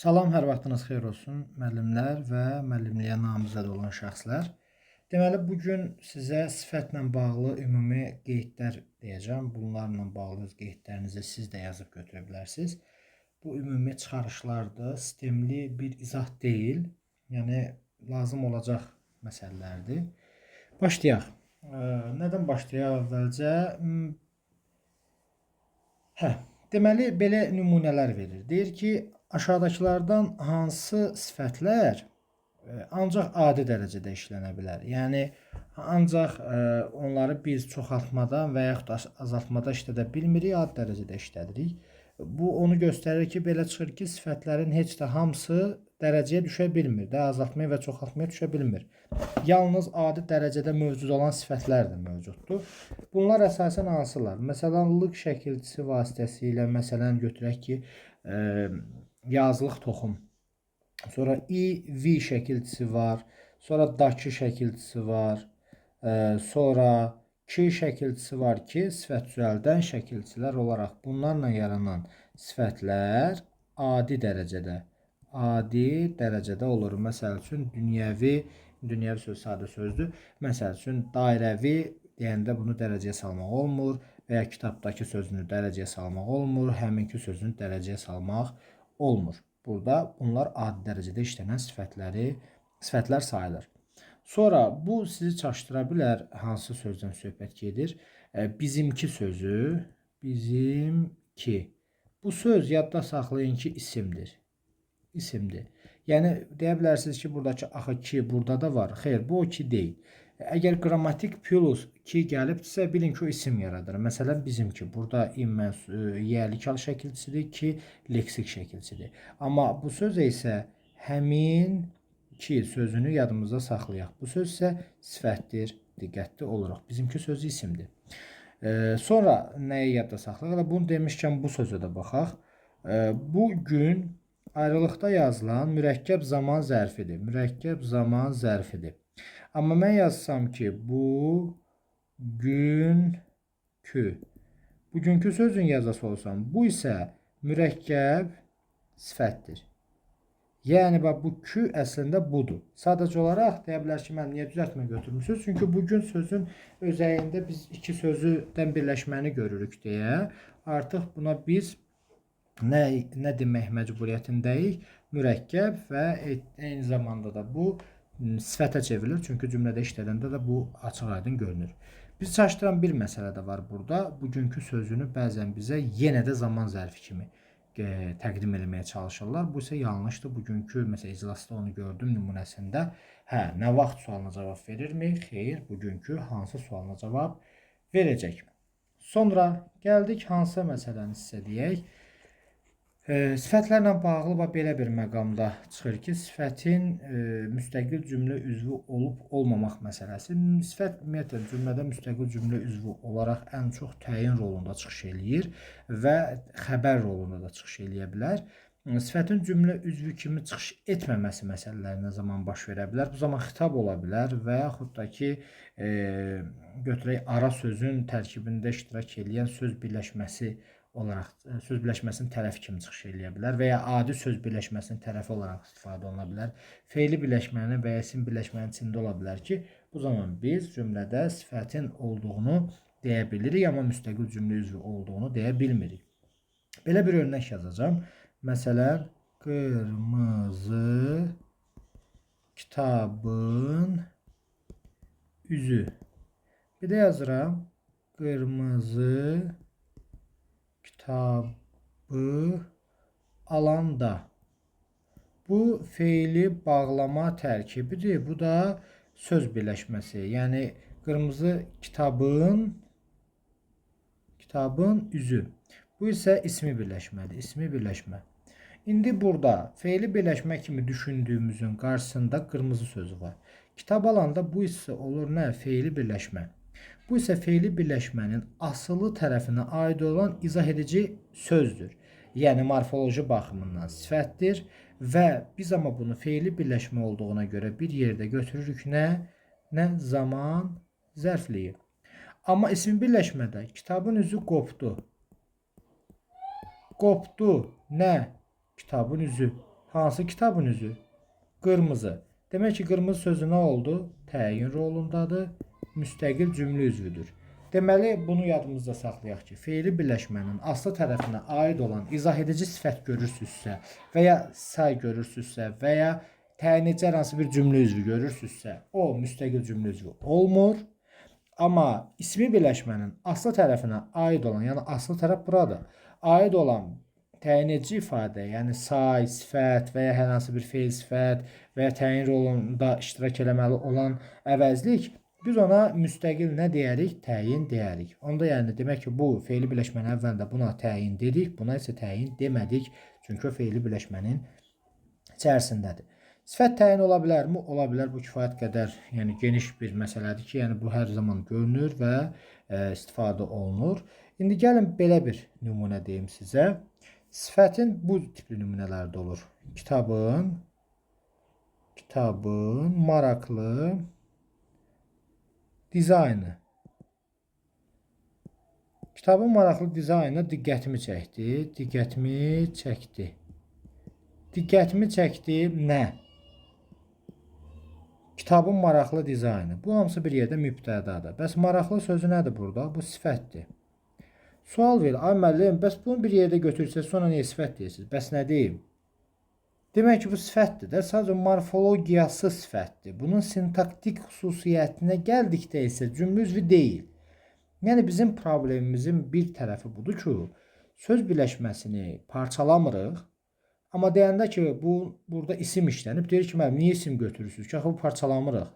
Salam, hər vaxtınız xeyir olsun müəllimlər və müəllimliyə namizəd olan şəxslər. Deməli, bugün sizə sifətlə bağlı ümumi qeydlər deyəcəm. Bunlarla bağlı öz qeydlərinizi siz də yazıb götürə bilərsiniz. Bu ümumi çıxarışlardır, sistemli bir izah deyil. Yəni, lazım olacaq məsələlərdir. Başlayaq. Nədən başlayaq əvvəlcə? Deməli, belə nümunələr verir. Deyir ki, aşağıdakılardan hansı sifətlər ancaq adi dərəcədə işlənə bilər? Yəni, ancaq onları biz çoxaltmadan və yaxud azaltmada işlədə bilmirik, adi dərəcədə işlədirik. Bu, onu göstərir ki, belə çıxır ki, sifətlərin heç də hamısı dərəcəyə düşə bilmir də, azaltmaya və çoxaltmaya düşə bilmir. Yalnız adi dərəcədə mövcud olan sifətlər də mövcuddur. Bunlar əsasən hansılar? Məsələn, lıq şəkilçisi vasitəsilə, məsələn, götürək ki, yazılıq toxum. Sonra i-v şəkilçisi var. Sonra dakı şəkilçisi var. Sonra ki şəkilçisi var ki, sifət düzəldən şəkilçilər olaraq bunlarla yaranan sifətlər adi dərəcədə olur. Məsəl üçün, dünyəvi söz sadə sözdür. Məsəl üçün, dairəvi deyəndə bunu dərəcəyə salmaq olmur və ya kitabdakı sözünü dərəcəyə salmaq olmur, həminki sözünü dərəcəyə salmaq olmur. Burada bunlar adi dərəcədə işlənən sifətlər sayılır. Sonra bu sizi çaşdıra bilər, hansı sözdən söhbət gedir. Bizimki sözü, bizimki. Bu söz yadda saxlayın ki, isimdir. Yəni, deyə bilərsiniz ki, buradakı axı ki, burada da var. Xeyr, bu o ki deyil. Əgər qrammatik plus ki gəlibdirsə, bilin ki, o isim yaradır. Məsələn, bizimki. Burada yəlikal şəkilçisidir ki, leksik şəkilçisidir. Amma bu söz isə həmin ki sözünü yadımızda saxlayaq. Bu söz isə sifətdir, diqqətli oluruq. Bizimki sözü isimdir. Sonra nəyə yadda saxlayaq? Bunu demişkən bu sözə də baxaq. Bu gün ayrılıqda yazılan mürəkkəb zaman zərfidir. Amma mən yazsam ki, bugünkü sözün yazası olsam, bu isə mürəkkəb sifətdir. Yəni, bu kü əslində budur. Sadəcə olaraq deyə bilər ki, mən niyə düzəltmə götürmüşsünüz? Çünki bugün sözün özəyində biz iki sözüdən birləşməni görürük deyə artıq buna biz nə demək məcburiyyətindəyik? Mürəkkəb və eyni zamanda da bu sifətə çevrilir. Çünki cümlədə işlədəndə də bu açıq-aydın görünür. Bizi çaşdıran bir məsələ də var burada. Bugünkü sözünü bəzən bizə yenə də zaman zərfi kimi təqdim etməyə çalışırlar. Bu isə yanlışdır. Bugünkü, məsələn, iclasda onu gördüm nümunəsində. Nə vaxt sualına cavab verirmi? Xeyr, bugünkü hansı sualına cavab verəcək. Sonra gəldik hansı məsələni sizə deyək. Sifətlərlə bağlı belə bir məqamda çıxır ki, sifətin müstəqil cümlə üzvü olub-olmamaq məsələsi. Sifət ümumiyyətlə cümlədə müstəqil cümlə üzvü olaraq ən çox təyin rolunda çıxış eləyir və xəbər rolunda da çıxış eləyə bilər. Sifətin cümlə üzvü kimi çıxış etməməsi məsələləri nə zaman baş verə bilər? Bu zaman xitab ola bilər və yaxud da ki, götürək ara sözün tərkibində iştirak edən söz birləşməsi olaraq söz birləşməsinin tərəfi kimi çıxış eləyə bilər və ya adi söz birləşməsinin tərəfi olaraq istifadə oluna bilər. Fe'li birləşmənin və ya isim birləşmənin içində ola bilər ki, bu zaman biz cümlədə sifətin olduğunu deyə bilirik, amma müstəqil cümlə üzvü olduğunu deyə bilmirik. Belə bir örnək yazacağım. Məsələn, qırmızı kitabın üzü. Bir də yazıram, qırmızı kitabı alanda. Bu fe'li bağlama tərkibidir. Bu da söz birləşməsi. Yəni, qırmızı kitabın üzü. Bu isə ismi birləşmə. İndi burada fe'li birləşmə kimi düşündüyümüzün qarşısında qırmızı sözü var. Kitab alanda bu isə olur nə? Fe'li birləşmə. Bu isə fe'li birləşmənin asılı tərəfinə aid olan izah edici sözdür. Yəni, morfoloji baxımından sifətdir və biz amma bunu fe'li birləşmə olduğuna görə bir yerdə götürürük nə? Zaman zərfliyi. Amma ismi birləşmədə kitabın üzü qopdu. Qopdu nə? Kitabın üzü. Hansı kitabın üzü? Qırmızı. Demək ki, qırmızı sözü nə oldu? Təyin rolundadır. Müstəqil cümlə üzvüdür. Deməli, bunu yadımızda saxlayaq ki, feili birləşmənin aslı tərəfinə aid olan izah edici sifət görürsünüzsə və ya say görürsünüzsə və ya təyin edici hər hansı bir cümlə üzvü görürsünüzsə, o müstəqil cümlə üzvü olmur. Amma ismi birləşmənin aslı tərəfinə aid olan, yəni aslı tərəf burada, aid olan təyin edici ifadə, yəni say, sifət və ya hər hansı bir feil sifət və ya təyin rolunda iştirak eləməli olan əvəzlik, biz ona müstəqil nə deyərik? Təyin deyərik. Onda yəni demək ki, bu feili birləşmənin əvvəlində buna təyin dedik, buna isə təyin demədik. Çünki o feili birləşmənin içərisindədir. Sifət təyin ola bilərmi? Ola bilər. Bu kifayət qədər, yəni geniş bir məsələdir ki, yəni bu hər zaman görünür və istifadə olunur. İndi gəlin belə bir nümunə deyim sizə. Sifətin bu tipli nümunələri də olur. Kitabın maraqlı dizaynı. Kitabın maraqlı dizaynı diqqətimi çəkdi. Diqqətimi çəkdi nə? Kitabın maraqlı dizaynı. Bu hamısı bir yerdə mübtədadır. Bəs maraqlı sözü nədir burada? Bu sifətdir. Sual verir, ay müəllim, bəs bunu bir yerdə götürsəz, sonra niyə sifət deyirsiniz? Bəs nə deyim? Demək ki, bu sifətdir də, sadəcə morfologiyası sifətdir. Bunun sintaktik xüsusiyyətinə gəldikdə isə cümlə üzvü deyil. Yəni bizim problemimizin bir tərəfi budur ki, söz birləşməsini parçalamırıq. Amma deyəndə ki, burada isim işlənib, deyir ki, müəllim, niyə isim götürürsünüz ki, axı bu parçalamırıq.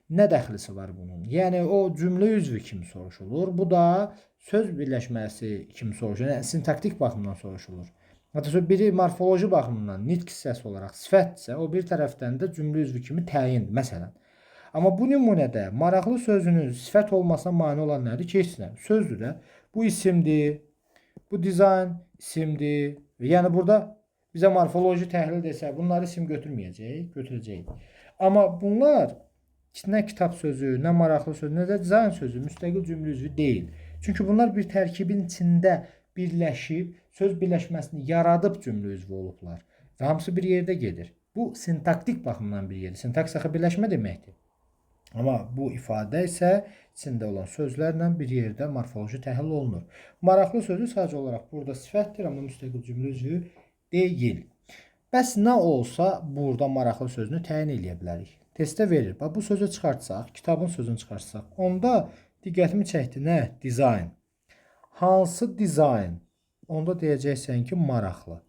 Nə dəxlisi var bunun? Yəni o cümlə üzvü kimi soruşulur. Bu da söz birləşməsi kimi soruşulur. Yəni sintaktik baxımdan soruşulur. Hətta biri morfoloji baxımdan nitq hissəsi olaraq sifətdirsə, o bir tərəfdən də cümlə üzvü kimi təyindir, məsələn. Amma bu nümunədə maraqlı sözünün sifət olmasına mane olan nədir? Keçsinə. Sözdür də. Bu isimdir. Bu dizayn isimdir. Yəni burada bizə morfoloji təhlil desə, bunları isim götürməyəcək, götürəcək. Amma bunlar nə kitab sözü, nə maraqlı sözü, nə də dizayn sözü müstəqil cümlə üzvü deyil. Çünki bunlar bir tərkibin içində birləşib, söz birləşməsini yaradıb cümlə üzvü olublar. Və hamısı bir yerdə gedir. Bu sintaktik baxımdan bir yerdir. Sintaks axı birləşmə deməkdir. Amma bu ifadə isə içində olan sözlərlə bir yerdə morfoloji təhlil olunur. Maraqlı sözü sadəcə olaraq burada sifətdir, amma müstəqil cümlə üzvü deyil. Bəs nə olsa burada maraqlı sözünü təyin edə bilərik. Testdə verir. Bax, bu sözü çıxartsaq, kitabın sözünü çıxartsaq, onda diqqətimi çəkdi nə? Dizayn. Hansı dizayn? Onda deyəcəksən ki, maraqlı.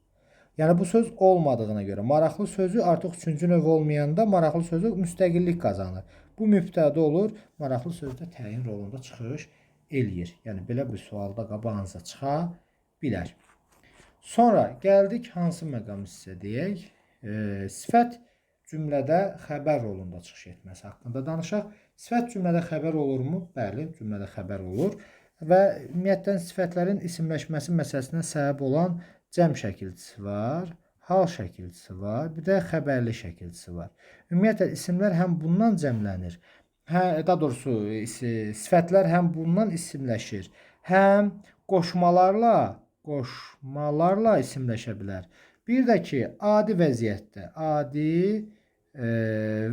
Yəni bu söz olmadığına görə maraqlı sözü artıq üçüncü növ olmayanda maraqlı sözü müstəqillik qazanır. Bu mübtəda olur, maraqlı sözdə təyin rolunda çıxış eləyir. Yəni belə bir sualda qabağınıza çıxa bilər. Sonra gəldik hansı məqam hissə deyək. Sifət cümlədə xəbər rolunda çıxış etməsi haqqında danışaq. Sifət cümlədə xəbər olurmu? Bəli, cümlədə xəbər olur. Və ümumiyyətlə sifətlərin isimləşməsi məsələsinə səbəb olan cəm şəkilçisi var, hal şəkilçisi var, bir də xəbərli şəkilçisi var. Ümumiyyətlə isimlər həm bundan cəmlənir, daha doğrusu sifətlər həm bundan isimləşir, həm qoşmalarla isimləşə bilər. Bir də ki, adi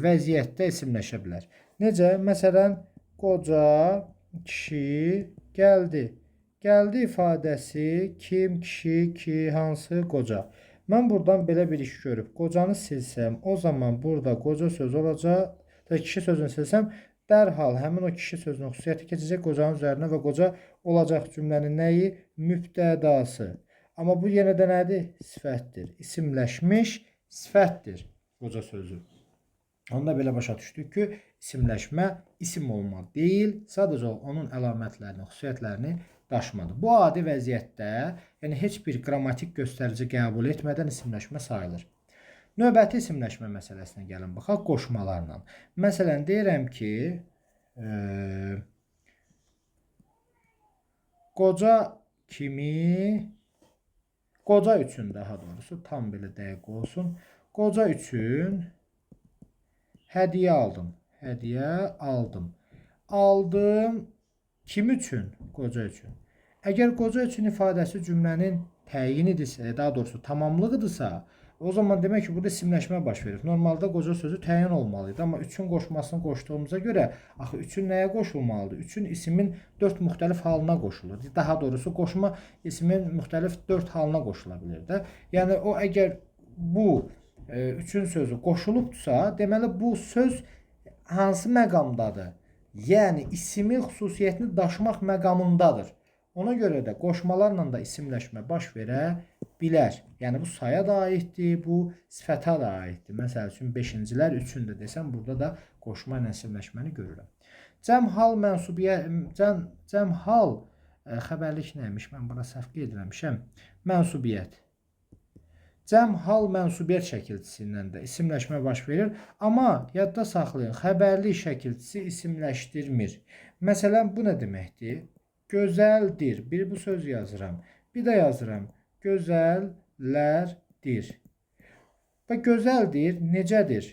vəziyyətdə isimləşə bilər. Necə? Məsələn, qoca kişi gəldi. Gəldi ifadəsi kim, kişi, ki, hansı, qoca. Mən buradan belə bir iş görüb, qocanı silsəm, o zaman burada qoca sözü olacaq, kişi sözünü silsəm, dərhal həmin o kişi sözünün xüsusiyyəti keçəcək qocanın üzərinə və qoca olacaq cümlənin nəyi? Mübtədası. Amma bu yenə də nədir? Sifətdir. İsimləşmiş sifətdir qoca sözü. Onda belə başa düşdük ki, isimləşmə isim olma deyil, sadəcə onun əlamətlərini, xüsusiyyətlərini daşımadır. Bu adi vəziyyətdə, yəni heç bir qrammatik göstərici qəbul etmədən isimləşmə sayılır. Növbəti isimləşmə məsələsinə gəlin baxaq qoşmalarla. Məsələn, deyirəm ki, qoca kimi, qoca üçün daha doğrusu, tam belə dəqiq olsun, qoca üçün hədiyyə aldım. Aldım kim üçün? Qoca üçün. Əgər qoca üçün ifadəsi cümlənin təyinidirsə, daha doğrusu tamamlığıdırsa, O zaman demək ki, burada isimləşmə baş verir. Normalda qoca sözü təyin olmalıydı, amma üçün qoşmasını qoşduğumuza görə, axı üçün nəyə qoşulmalıdır? Üçün isimin 4 müxtəlif halına qoşulur. Daha doğrusu qoşma isimin müxtəlif 4 halına qoşula bilər də. Yəni o əgər bu üçün sözü qoşulubdursa, deməli bu söz hansı məqamdadır? Yəni isimin xüsusiyyətini daşımaq məqamındadır. Ona görə də qoşmalarla da isimləşmə baş verə bilər. Yəni bu saya da aiddir, bu sifətə də aiddir. Məsəl üçün 5-cilər üçün də desəm, burada da qoşma ilə isimləşməni görürəm. Cəmhal mənsubiyyət, cəmhal xəbərlik nəymiş? Mən bura səhv qeyd etmişəm. Mənsubiyyət. Cəmhal mənsubiyyət şəkilçisindən də isimləşmə baş verir. Amma yadda saxlayın, xəbərli şəkilçisi isimləşdirmir. Məsələn, bu nə deməkdir? Gözəldir. Bir bu söz yazıram. Bir də yazıram. Gözəllərdir. Və gözəldir, necədir?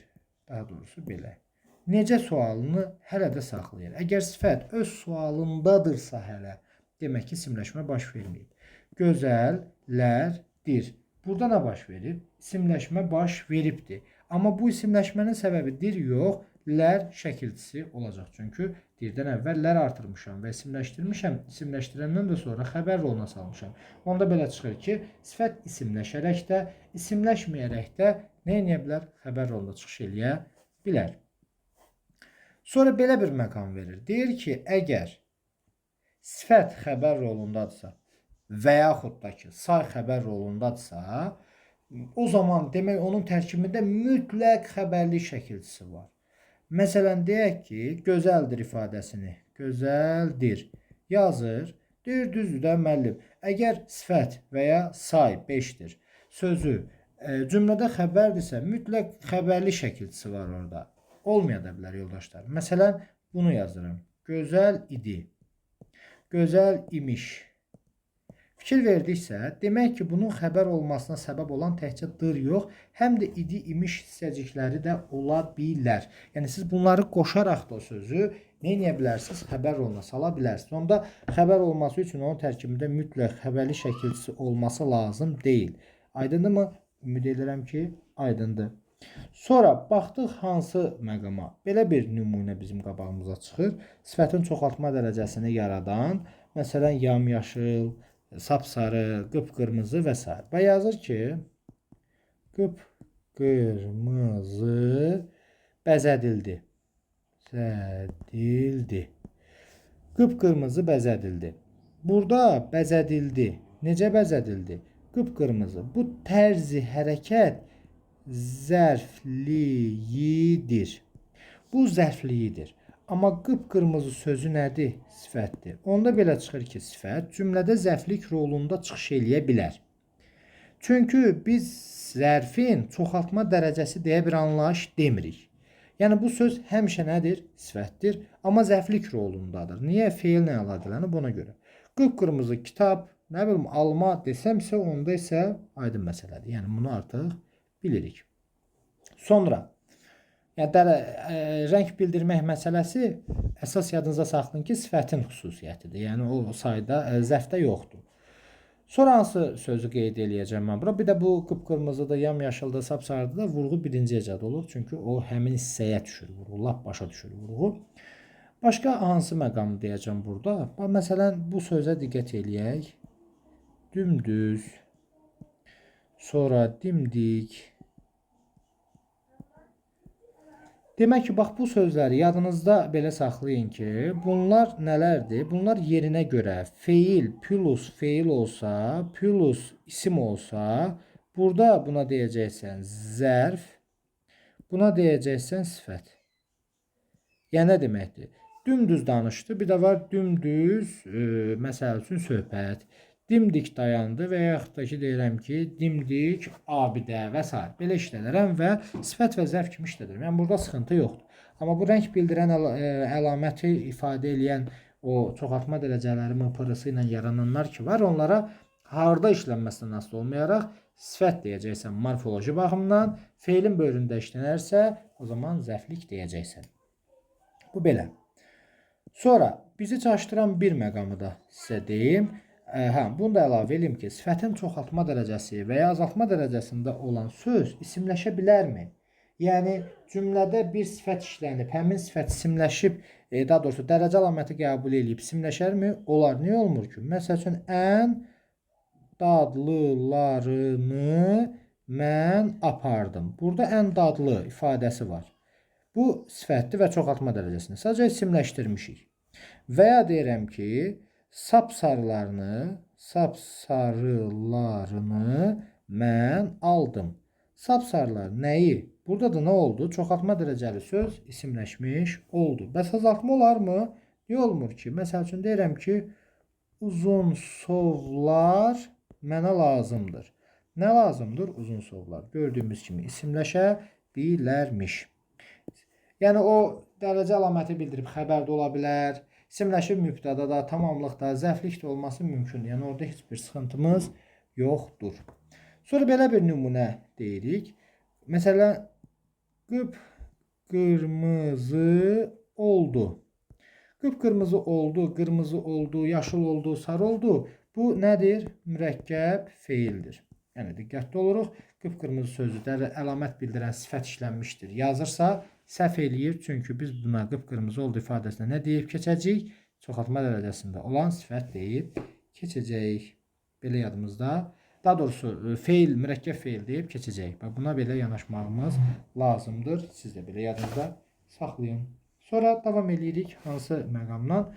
Daha doğrusu belə. Necə sualını hələ də saxlayır. Əgər sifət öz sualındadırsa hələ, demək ki, isimləşmə baş verməyib. Gözəllərdir. Burada nə baş verir? İsimləşmə baş veribdir. Amma bu isimləşmənin səbəbi dir yox, lər şəkilçisi olacaq. Çünki dirdən əvvəl lər artırmışam və isimləşdirmişəm. İsimləşdirəndən də sonra xəbər roluna salmışam. Onda belə çıxır ki, sifət isimləşərək də, isimləşməyərək də nə edə bilər? Xəbər rolunda çıxış eləyə bilər. Sonra belə bir məqam verir. Deyir ki, əgər sifət xəbər rolundadırsa və yaxud da ki, say xəbər rolundadırsa, o zaman demək onun tərkibində mütləq xəbərli şəkilçisi var. Məsələn, deyək ki, gözəldir ifadəsini, gözəldir yazır. Deyir, düzdür də müəllim. Əgər sifət və ya say 5-dir, sözü cümlədə xəbərdirsə, mütləq xəbərli şəkilçisi var orada. Olmaya da bilər yoldaşlar. Məsələn, bunu yazıram. Gözəl idi, gözəl imiş. Fikir verdiksə, demək ki, bunun xəbər olmasına səbəb olan təkcə dır yox, həm də idi, imiş hissəcikləri də ola bilər. Yəni, siz bunları qoşaraq da o sözü nə edə bilərsiniz? Xəbər roluna sala bilərsiniz. Onda xəbər olması üçün onun tərkibində mütləq xəbərli şəkilçisi olması lazım deyil. Aydındırmı? Ümid edirəm ki, aydındır. Sonra baxdıq hansı məqama? Belə bir nümunə bizim qabağımıza çıxır. Sifətin çoxaltma dərəcəsini yaradan, məsələn, yamyaşıl, sapsarı, qıpqırmızı və s. Və yazır ki, qıpqırmızı bəzədildi. Qıpqırmızı bəzədildi. Burada bəzədildi. Necə bəzədildi? Qıpqırmızı. Bu tərzi hərəkət zərfliyidir. Bu zərfliyidir. Amma qıpqırmızı sözü nədir? Sifətdir. Onda belə çıxır ki, sifət cümlədə zərflik rolunda çıxış eləyə bilər. Çünki biz zərfin çoxaltma dərəcəsi deyə bir anlayış demirik. Yəni bu söz həmişə nədir? Sifətdir, amma zərflik rolundadır. Niyə? Feillə əlaqələnib buna görə. Qıpqırmızı kitab, nə bilim, alma desəmsə, onda isə aydın məsələdir. Yəni bunu artıq bilirik. Sonra rəng bildirmək məsələsi əsas yadınıza saxlayın ki, sifətin xüsusiyyətidir. Yəni o sayda zərfdə yoxdur. Sonra hansı sözü qeyd eləyəcəm mən bura? Bir də bu qıpqırmızıdır, yamyaşıldır, sapsarıdır da vurğu birinci hecədə olur. Çünki o həmin hissəyə düşür vurğu, lap başa düşür vurğu. Başqa hansı məqam deyəcəm burada? Məsələn, bu sözə diqqət eləyək. Dümdüz, sonra dimdik. Demək ki, bax bu sözləri yadınızda belə saxlayın ki, bunlar nələrdir? Bunlar yerinə görə feil plus feil olsa, plus isim olsa, burada buna deyəcəksən zərf, buna deyəcəksən sifət. Yəni nə deməkdir? Dümdüz danışdı, bir də var dümdüz, məsəl üçün söhbət. Dimdik dayandı və yaxud da ki, deyirəm ki, dimdik abidə və s. Belə işlədərəm və sifət və zərf kimi işlədərəm. Yəni, burada sıxıntı yoxdur. Amma bu rəng bildirən əlaməti ifadə edən o çoxaltma dərəcələri mıpırısı ilə yarananlar ki var, onlara harda işlənməsindən asılı olmayaraq sifət deyəcəksən morfoloji baxımdan, feilin bölündə işlənərsə, o zaman zərflik deyəcəksən. Bu belə. Sonra bizi çaşdıran bir məqamı da sizə deyim. Hə, bunu da əlavə edeyim ki, sifətin çoxaltma dərəcəsi və ya azaltma dərəcəsində olan söz isimləşə bilərmi? Yəni cümlədə bir sifət işlənib, həmin sifət isimləşib, daha doğrusu dərəcə əlaməti qəbul edib isimləşərmi? Olar. Niyə olmur ki? Məsəl üçün ən dadlılarını mən apardım. Burada ən dadlı ifadəsi var. Bu sifətdir və çoxaltma dərəcəsini sadəcə isimləşdirmişik. Və ya deyirəm ki, sapsarılarını mən aldım. Sapsarılar nəyi? Burada da nə oldu? Çoxaltma dərəcəli söz isimləşmiş oldu. Bəs azaltma olarmı? Niyə olmur ki? Məsəl üçün deyirəm ki, uzun sovlar mənə lazımdır. Nə lazımdır? Uzun sovlar. Gördüyümüz kimi isimləşə bilərmiş. Yəni o dərəcə əlaməti bildirib xəbər də ola bilər. İsimləşib mübtəda da, tamamlıqda, zərflik də olması mümkündür. Yəni orada heç bir sıxıntımız yoxdur. Sonra belə bir nümunə deyirik. Məsələn, qıpqırmızı oldu. Qıpqırmızı oldu, qırmızı oldu, yaşıl oldu, sarı oldu. Bu nədir? Mürəkkəb feildir. Yəni diqqətli oluruq. Qıpqırmızı sözü əlamət bildirən sifət işlənmişdir. Yazırsa səhv eləyir. Çünki biz buna qıpqırmızı oldu ifadəsinə nə deyib keçəcəyik? Çoxaltma dərəcəsində olan sifət deyib keçəcəyik. Belə yadımızda. Daha doğrusu feil, mürəkkəb feil deyib keçəcəyik. Buna belə yanaşmağımız lazımdır. Siz də belə yadınızda saxlayın. Sonra davam edirik hansı məqamdan?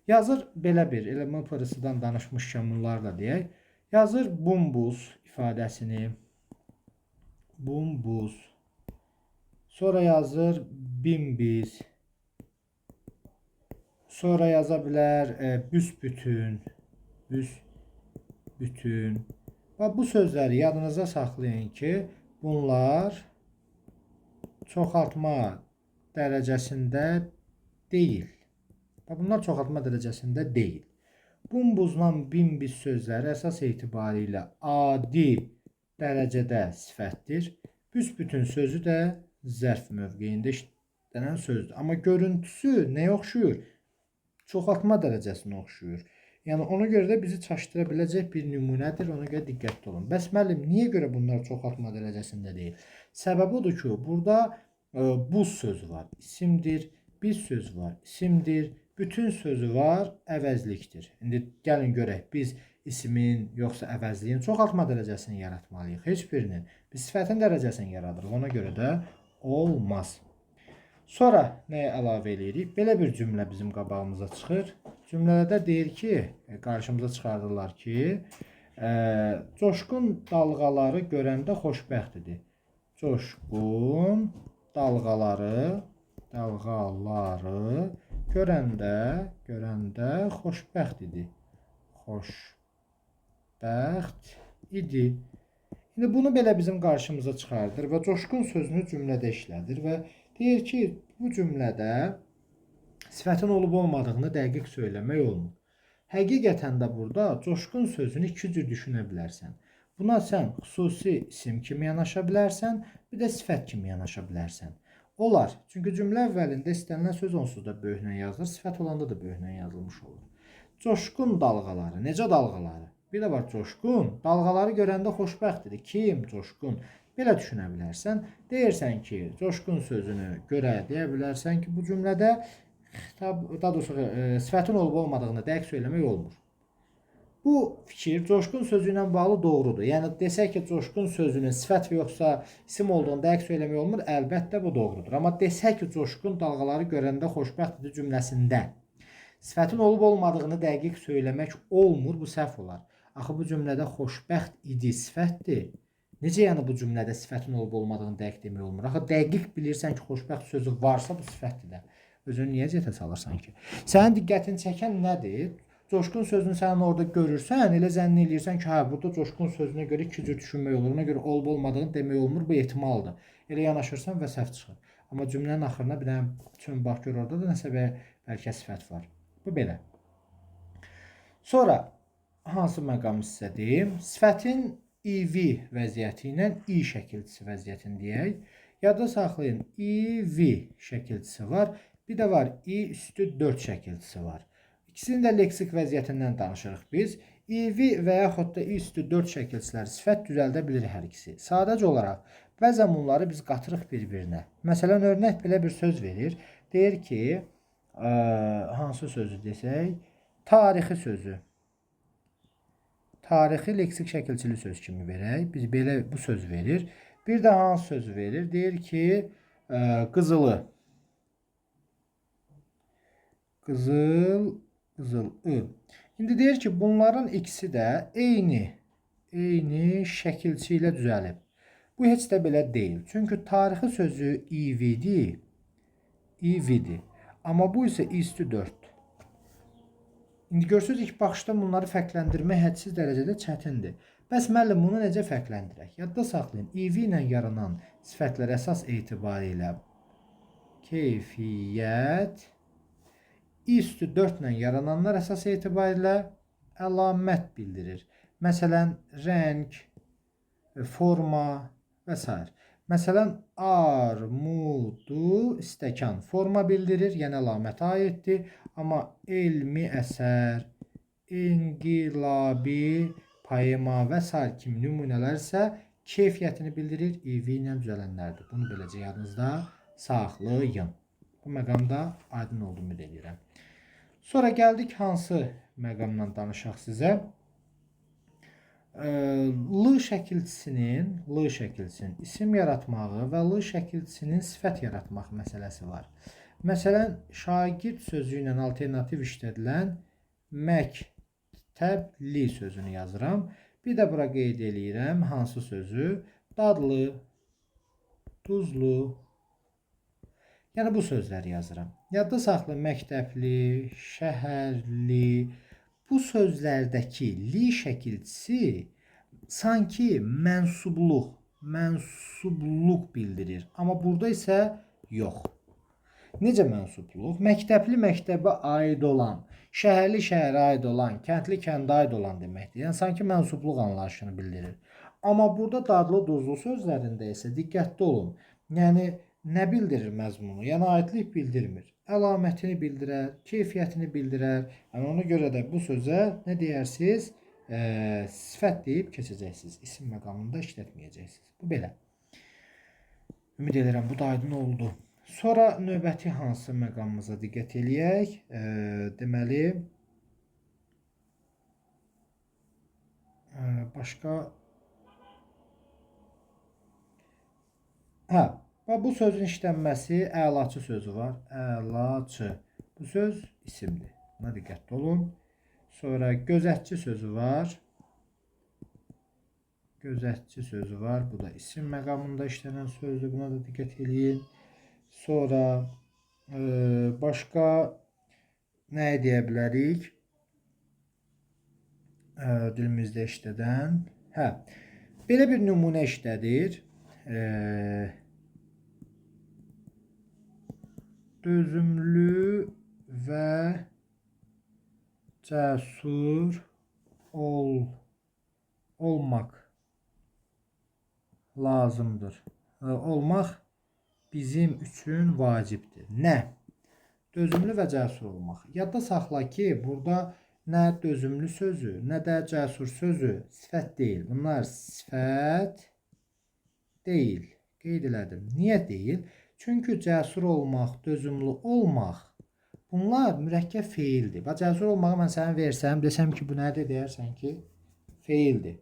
Yazır belə bir, elə mıpırısıdan danışmışkən bunlar da deyək. Yazır bumbuz ifadəsini. Bumbuz. Sonra yazır bimbiz. Sonra yaza bilər büsbütün. Büsbütün. Və bu sözləri yadınıza saxlayın ki, bunlar çoxaltma dərəcəsində deyil. Bunlar çoxaltma dərəcəsində deyil. Bumbuzla bimbiz sözləri əsas etibarilə adi dərəcədə sifətdir. Büsbütün sözü də zərf mövqeyində işlənən sözdür. Amma görüntüsü nəyə oxşuyur? Çoxaltma dərəcəsinə oxşuyur. Yəni ona görə də bizi çaşdıra biləcək bir nümunədir. Ona görə diqqətli olun. Bəs müəllim, niyə görə bunlar çoxaltma dərəcəsində deyil? Səbəbi odur ki, burada buz sözü var, isimdir. Biz sözü var, isimdir. Bütün sözü var, əvəzlikdir. İndi gəlin görək, biz ismin yoxsa əvəzliyin çoxaltma dərəcəsini yaratmalıyıq. Heç birinin. Biz sifətin dərəcəsini yaradırıq. Ona görə də olmaz. Sonra nəyə əlavə edirik? Belə bir cümlə bizim qabağımıza çıxır. Cümlədə deyir ki, qarşımıza çıxardırlar ki, coşqun dalğaları görəndə xoşbəxt idi. Coşqun dalğaları görəndə xoşbəxt idi. Xoşbəxt idi. İndi bunu belə bizim qarşımıza çıxardır və coşqun sözünü cümlədə işlədir və deyir ki, bu cümlədə sifətin olub olmadığını dəqiq söyləmək olmur. Həqiqətən də burada coşqun sözünü iki cür düşünə bilərsən. Buna sən xüsusi isim kimi yanaşa bilərsən, bir də sifət kimi yanaşa bilərsən. Olar. Çünki cümlə əvvəlində istənilən söz onsuz da böyüklə yazılır, sifət olanda da böyüklə yazılmış olur. Coşqun dalğaları. Necə dalğaları? Bir də var coşqun. Dalğaları görəndə xoşbəxtdir. Kim? Coşqun. Belə düşünə bilərsən. Deyirsən ki, coşqun sözünü görə deyə bilərsən ki, bu cümlədə daha doğrusu sifətin olub olmadığını dəqiq söyləmək olmur. Bu fikir coşqun sözü ilə bağlı doğrudur. Yəni desək ki, coşqun sözünün sifət və yoxsa isim olduğunu dəqiq söyləmək olmur, əlbəttə bu doğrudur. Amma desək ki, coşqun dalğaları görəndə xoşbəxtdir cümləsində sifətin olub olmadığını dəqiq söyləmək olmur, bu səhv olar. Axı bu cümlədə xoşbəxt idi sifətdir. Necə yəni bu cümlədə sifətin olub olmadığını dəqiq demək olmur? Axı dəqiq bilirsən ki, xoşbəxt sözü varsa bu sifətdir də. Özünü niyə cətə salırsan ki? Sənin diqqətini çəkən nədir? Coşqun sözünü sən orada görürsən, elə zənn eləyirsən ki, hə, burada coşqun sözünə görə iki cür düşünmək olur. Ona görə olub olmadığını demək olmur, bu ehtimaldır. Elə yanaşırsan və səhv çıxır. Amma cümlənin axırına bir dənə çön bax gör, orada da nəsə bəlkə sifət var. Bu belə. Sonra hansı məqamı sizə deyim? Sifətin IV vəziyyəti ilə I şəkilçisi vəziyyətini deyək. Yadda saxlayın, IV şəkilçisi var. Bir də var I üstü 4 şəkilçisi var. İkisinin də leksik vəziyyətindən danışırıq biz. İV və yaxud da i üstü 4 şəkilçiləri sifət düzəldə bilir hər ikisi. Sadəcə olaraq bəzən bunları biz qatırıq bir-birinə. Məsələn, örnək belə bir söz verir. Deyir ki, hansı sözü desək, tarixi sözü. Tarixi leksik şəkilçili söz kimi verək. Biz belə bu söz verir. Bir də hansı sözü verir? Deyir ki, qızılı. Qızıl, ı. İndi deyir ki, bunların ikisi də eyni şəkilçi ilə düzəlib. Bu heç də belə deyil. Çünki tarixi sözü ivdir. Amma bu isə üstü 4. İndi görürsünüz, ilk baxışda bunları fərqləndirmək hədsiz dərəcədə çətindir. Bəs müəllim, bunu necə fərqləndirək? Yadda saxlayın, IV ilə yaranan sifətlər əsas etibarilə keyfiyyət, üstü 4 ilə yarananlar əsas etibarilə əlamət bildirir. Məsələn, rəng, forma və s. Məsələn, armudu stəkan forma bildirir, yəni əlamətə aiddir. Amma elmi əsər, inqilabi, poema və s. kimi nümunələr isə keyfiyyətini bildirir, IV ilə düzələnlərdir. Bunu beləcə yadınızda saxlayın. Bu məqamda aydın oldu ümid edirəm. Sonra gəldik hansı məqamdan danışaq sizə? L şəkilçisinin isim yaratmağı və L şəkilçisinin sifət yaratmaq məsələsi var. Məsələn, şagird sözü ilə alternativ işlədilən məktəbli sözünü yazıram. Bir də bura qeyd eləyirəm hansı sözü? Dadlı, duzlu. Yəni bu sözləri yazıram. Yadda saxla, məktəbli, şəhərli. Bu sözlərdəki li şəkilçisi sanki mənsubluq bildirir. Amma burada isə yox. Necə mənsubluq? Məktəbli məktəbə aid olan, şəhərli şəhərə aid olan, kəndli kəndə aid olan deməkdir. Yəni sanki mənsubluq anlayışını bildirir. Amma burada dadlı, duzlu sözlərində isə diqqətli olun. Yəni nə bildirir məzmunu? Yəni aidlik bildirmir. Əlamətini bildirər, keyfiyyətini bildirər. Yəni ona görə də bu sözə nə deyərsiniz? Sifət deyib keçəcəksiniz. İsim məqamında işlətməyəcəksiniz. Bu belə. Ümid edirəm bu da aydın oldu. Sonra növbəti hansı məqamımıza diqqət eləyək? Deməli, başqa... Bu sözün işlənməsi əlaçı sözü var. Əlaçı. Bu söz isimdir. Buna diqqətli olun. Sonra gözətçi sözü var. Gözətçi sözü var. Bu da isim məqamında işlənən sözdür. Buna da diqqət eləyin. Sonra başqa nə deyə bilərik? Dilimizdə işlədən. Belə bir nümunə işlədir. Dözümlü və cəsur olmaq lazımdır. Olmaq bizim üçün vacibdir. Nə? Dözümlü və cəsur olmaq. Yadda saxla ki, burada nə dözümlü sözü, nə də cəsur sözü sifət deyil. Bunlar sifət deyil. Qeyd elədim. Niyə deyil? Çünki cəsur olmaq, dözümlü olmaq, bunlar mürəkkəb feildir. Cəsur olmağı mən sənə versəm, desəm ki, bu nədir? Deyərsən ki, feildir.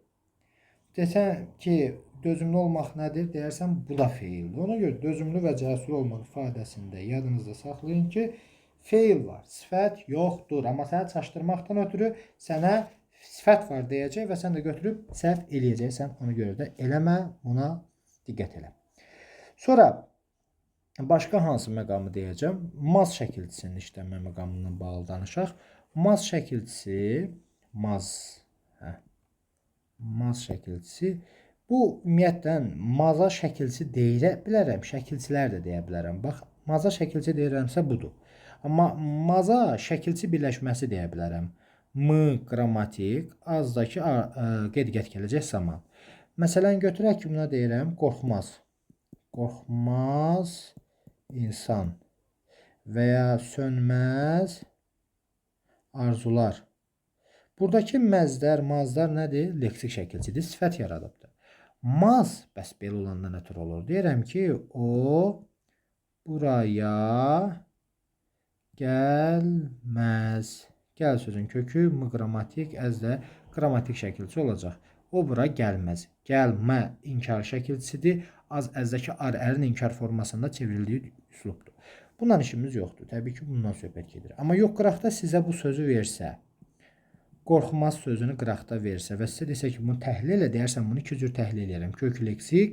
Desəm ki, dözümlü olmaq nədir? Deyərsən, bu da feildir. Ona görə dözümlü və cəsur olmaq ifadəsində yadınızda saxlayın ki, feil var, sifət yoxdur. Amma səni çaşdırmaqdan ötürü sənə sifət var deyəcək və sən də götürüb səhv eləyəcəksən. Ona görə də eləmə, buna diqqət elə. Sonra başqa hansı məqamı deyəcəm? Maz şəkilçisinin işlənmə məqamından bağlı danışaq. Maz şəkilçisi, maz şəkilçisi, bu ümumiyyətlə maza şəkilçi deyə bilərəm, şəkilçilər də deyə bilərəm. Bax, maza şəkilçi deyirəmsə budur. Amma maza şəkilçi birləşməsi deyə bilərəm. M qrammatik, azdakı qeyd-qət gələcək zaman. Məsələn, götürək ki, buna deyirəm qorxmaz. Qorxmaz insan və ya sönməz arzular. Buradakı məzdər, mazdar nədir? Leksik şəkilçidir, sifət yaradıbdır. Maz, bəs belə olanda nə tür olur? Deyirəm ki, o buraya gəlməz. Gəl sözün kökü qrammatik, əz də qrammatik şəkilçi olacaq. O bura gəlməz. Gəlmə inkar şəkilçisidir. Az əzdəki ərin inkar formasında çevrildiyi üslubdur. Bundan işimiz yoxdur. Təbii ki, bundan söhbət gedir. Amma yox qıraqda sizə bu sözü versə, qorxmaz sözünü qıraqda versə və sizə desə ki, bunu təhlil elə, deyərsən bunu iki cür təhlil edirəm. Kök leksik,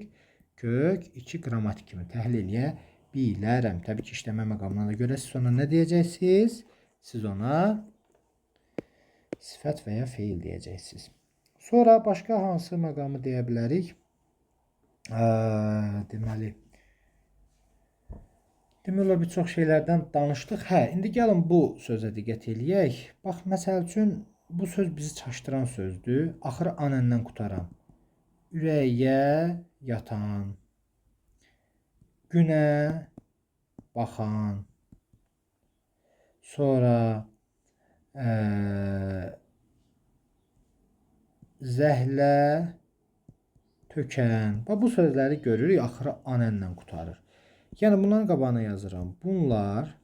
kök 2 qrammatik kimi təhlil eləyə bilərəm. Təbii ki, işləmə məqamına görə siz ona nə deyəcəksiniz? Siz ona sifət və ya feil deyəcəksiniz. Sonra başqa hansı məqamı deyə bilərik? Deməli olar bir çox şeylərdən danışdıq. İndi gəlin bu sözə diqqət eləyək. Bax, məsəl üçün bu söz bizi çaşdıran sözdür. Axırı anəndən qutaran. Ürəyə yatan, günə baxan, sonra zəhlə tökən. Bu sözləri görürük, axırı anənlə qutarır. Yəni bunların qabağına yazıram. Bunlar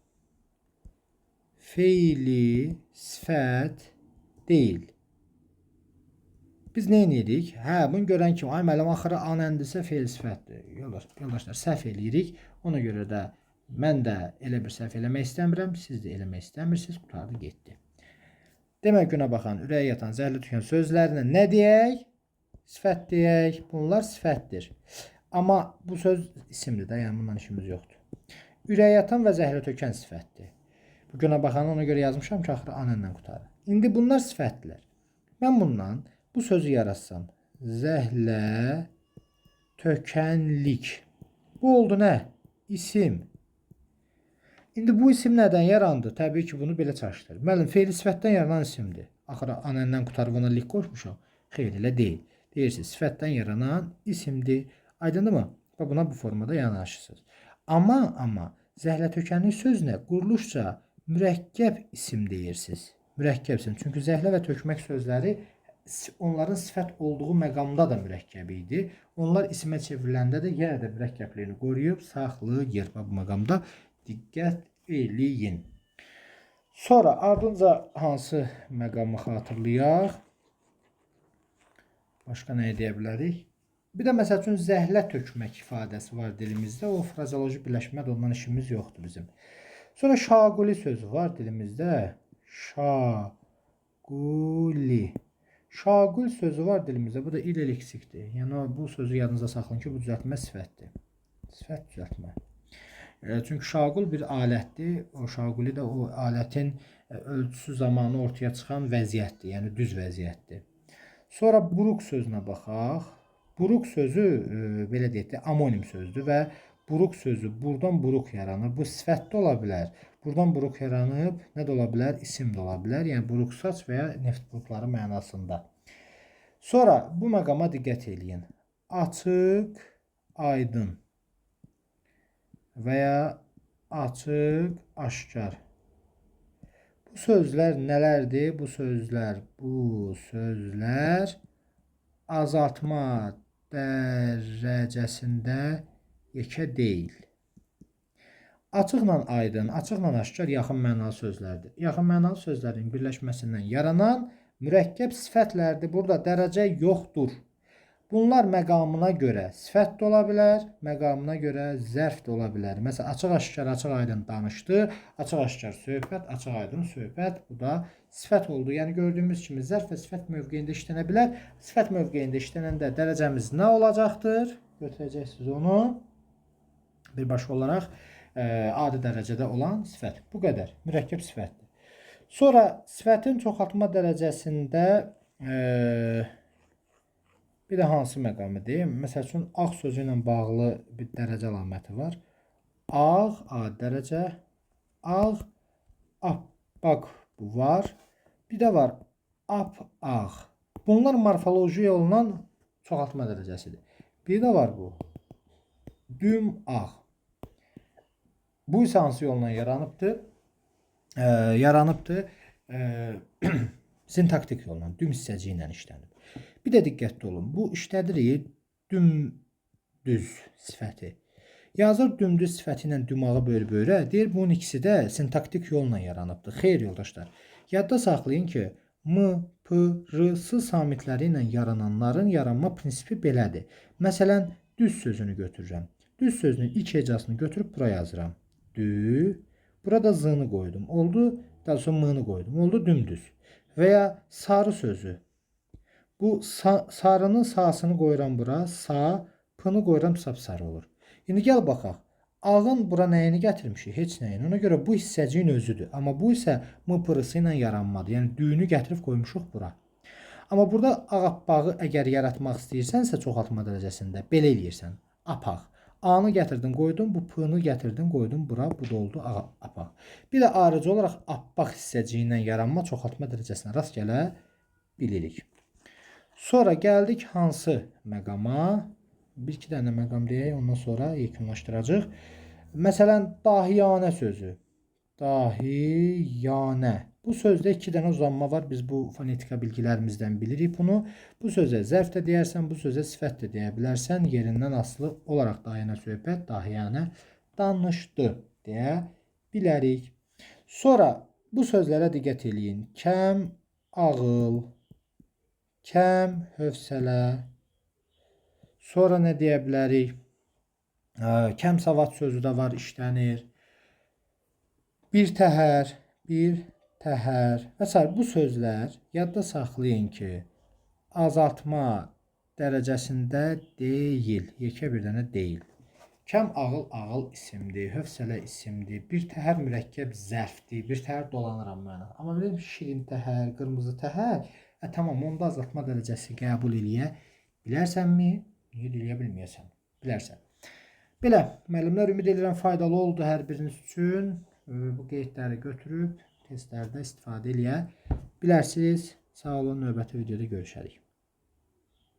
feili sifət deyil. Biz nə edirik? Bunu görən kimi, ay müəllim, axırı anəndirsə feil sifətdir. Yoldaşlar, səhv eləyirik. Ona görə də mən də elə bir səhv eləmək istəmirəm, siz də eləmək istəmirsiniz, qutardı, getdi. Demək, günə baxan, ürəyə yatan, zəhlə tökən sözlərinə nə deyək? Sifət deyək. Bunlar sifətdir. Amma bu söz isimdir də, yəni bundan işimiz yoxdur. Ürəyə yatan və zəhlə tökən sifətdir. Bu günə baxanı ona görə yazmışam ki, axırı anənlə qutarır. İndi bunlar sifətlər. Mən bundan bu sözü yaratsam, zəhlə tökənlik. Bu oldu nə? İsim. İndi bu isim nədən yarandı? Təbii ki, bunu belə çaşdırır. Müəllim, feili sifətdən yaranan isimdir. Axırı anəndən qutarıb ona lik qoşmuşam. Xeyr, elə deyil. Deyirsiniz, sifətdən yaranan isimdir. Aydındır mı? Və buna bu formada yanaşırsınız. Amma zəhlə tökənlik sözünə quruluşca mürəkkəb isim deyirsiniz. Mürəkkəb isim. Çünki zəhlə və tökmək sözləri onların sifət olduğu məqamda da mürəkkəb idi. Onlar isimə çevriləndə də yenə də mürəkkəbliyini qoruyub saxlayır. Bu məqamda diqqət eləyin. Sonra ardınca hansı məqamı xatırlayaq? Başqa nə deyə bilərik? Bir də məsəl üçün zəhlə tökmək ifadəsi var dilimizdə. O frazoloji birləşmədir, ondan işimiz yoxdur bizim. Sonra şaquli sözü var dilimizdə. Şaquli. Şaqul sözü var dilimizdə. Bu da il leksikdir. Yəni bu sözü yadınıza saxlayın ki, bu düzəltmə sifətdir. Sifət düzəltmə. Çünki şaqul bir alətdir. O şaquli də o alətin ölçüsü zamanı ortaya çıxan vəziyyətdir. Yəni düz vəziyyətdir. Sonra buruq sözünə baxaq. Buruq sözü belə deyək də amonim sözdür və buruq sözü buradan buruq yaranır. Bu sifət də ola bilər. Buradan buruq yaranıb nə də ola bilər? İsim də ola bilər. Yəni buruq saç və ya neft buruqları mənasında. Sonra bu məqama diqqət eləyin. Açıq, aydın və ya açıq, aşkar. Bu sözlər nələrdir? Bu sözlər azaltma dərəcəsində yekə deyil. Açıqla aydın, açıqla aşkar yaxın mənalı sözlərdir. Yaxın mənalı sözlərin birləşməsindən yaranan mürəkkəb sifətlərdir. Burada dərəcə yoxdur. Bunlar məqamına görə sifət də ola bilər, məqamına görə zərf də ola bilər. Məsələn, açıq aşkar, açıq aydın danışdı, açıq aşkar söhbət, açıq aydın söhbət. Bu da sifət oldu. Yəni gördüyümüz kimi zərf və sifət mövqeyində işlənə bilər. Sifət mövqeyində işlənəndə dərəcəmiz nə olacaqdır? Götürəcəksiniz onu birbaşa olaraq adi dərəcədə olan sifət. Bu qədər. Mürəkkəb sifətdir. Sonra sifətin çoxaltma dərəcəsində bir də hansı məqamı deyim? Məsəl üçün, ağ sözü ilə bağlı bir dərəcə əlaməti var. Ağ, A dərəcə, ağ, appaq bu var. Bir də var, ap-ağ. Bunlar morfoloji yolundan çoxaltma dərəcəsidir. Bir də var bu, düm-ağ. Bu isə hansı yolla yaranıbdır? Sintaktik yolla düm hissəci ilə işlənib. Bir də diqqətli olun. Bu işlədirik dümdüz sifəti. Yazır dümdüz sifəti ilə dümağı böl-bölə. Deyir bunun ikisi də sintaktik yolla yaranıbdır. Xeyr yoldaşlar. Yadda saxlayın ki, m, p, r, s samitləri ilə yarananların yaranma prinsipi belədir. Məsələn, düz sözünü götürürəm. Düz sözünün ilk hecasını götürüb bura yazıram. Dü. Burada z-nı qoydum. Oldu. Daha sonra m-nı qoydum. Oldu dümdüz. Və ya sarı sözü. Bu sarının sasını qoyuram bura. Sa, p-nı qoyuram sapsarı olur. İndi gəl baxaq. Ağın bura nəyini gətirmişik? Heç nəyin. Ona görə bu hissəciyin özüdür. Amma bu isə m pırısı ilə yaranmadı. Yəni düyünü gətirib qoymuşuq bura. Amma burada ağappağı əgər yaratmaq istəyirsənsə çoxaltma dərəcəsində belə eləyirsən. Apaq. A-nı gətirdin, qoydun, bu p-nı gətirdin, qoydun bura, bu da oldu apaq. Bir də ayrıca olaraq appaq hissəciyi ilə yaranma çoxaltma dərəcəsinə rast gələ bilirik. Sonra gəldik hansı məqama? Bir-iki dənə məqam deyək, ondan sonra yekunlaşdıracaq. Məsələn, dahiyanə sözü. Dahiyanə. Bu sözdə 2 dənə uzanma var. Biz bu fonetika bilgilərimizdən bilirik bunu. Bu sözə zərf də deyərsən, bu sözə sifət də deyə bilərsən. Yerindən asılı olaraq dahiyanə söhbət, dahiyanə danışdı deyə bilərik. Sonra bu sözlərə diqqət eləyin. Kəm ağıl, kəm hövsələ. Sonra nə deyə bilərik? Kəm savad sözü də var, işlənir. Bir təhər və s. Bu sözlər yadda saxlayın ki, azaltma dərəcəsində deyil. Yekə bir dənə deyil. Kəm ağıl isimdir, hövsələ isimdir, bir təhər mürəkkəb zərfdir, bir təhər dolanıram mənə. Amma bilin şirin təhər, qırmızı təhər, tamam, onda azaltma dərəcəsi qəbul eləyə bilərsənmi? Niyə eləyə bilməyəsən? Bilərsən. Belə, müəllimlər, ümid edirəm faydalı oldu hər biriniz üçün. Bu qeydləri götürüb testlərdə istifadə eləyə bilərsiniz. Sağ olun, növbəti videoda görüşərik.